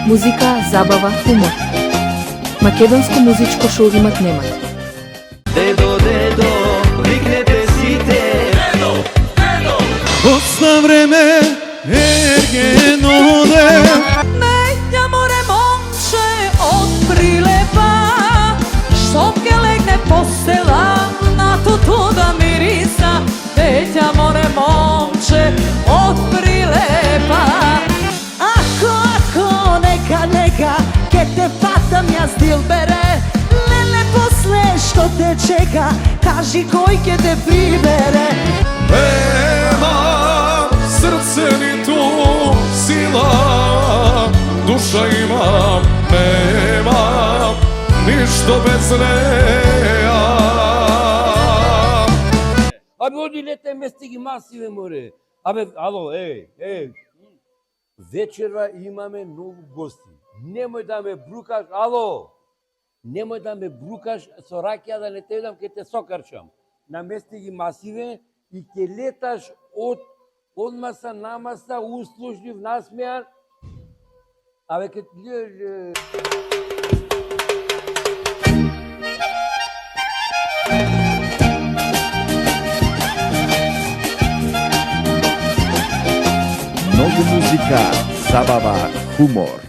Музика, забава, хумор. Македонско музичко шоу имат немат. Дедо, дедо, викнете сите. Дедо, дедо. Оста време ерген оде. Меѓа море момче од прилепа, што ке легне постела на туту да мириса. Меѓа море момче од прилепа. Ако, нека, ке те фатам јас дилбере. Леле после што те чека, кажи кој ке те прибере. Немам срце ниту сила, душа имам, немам ништо без неа. Абе, оди лете месте ги масиве, море. Абе, ало, вечерва имаме многу гости. Немој да ме брукаш, ало. Немој да ме брукаш со ракија да не те видам, ке те сокарчам. На месте ги масиве и ке леташ од маса на маса, услужлив, насмејан. Абе, ке... Многу музика, забава, хумор.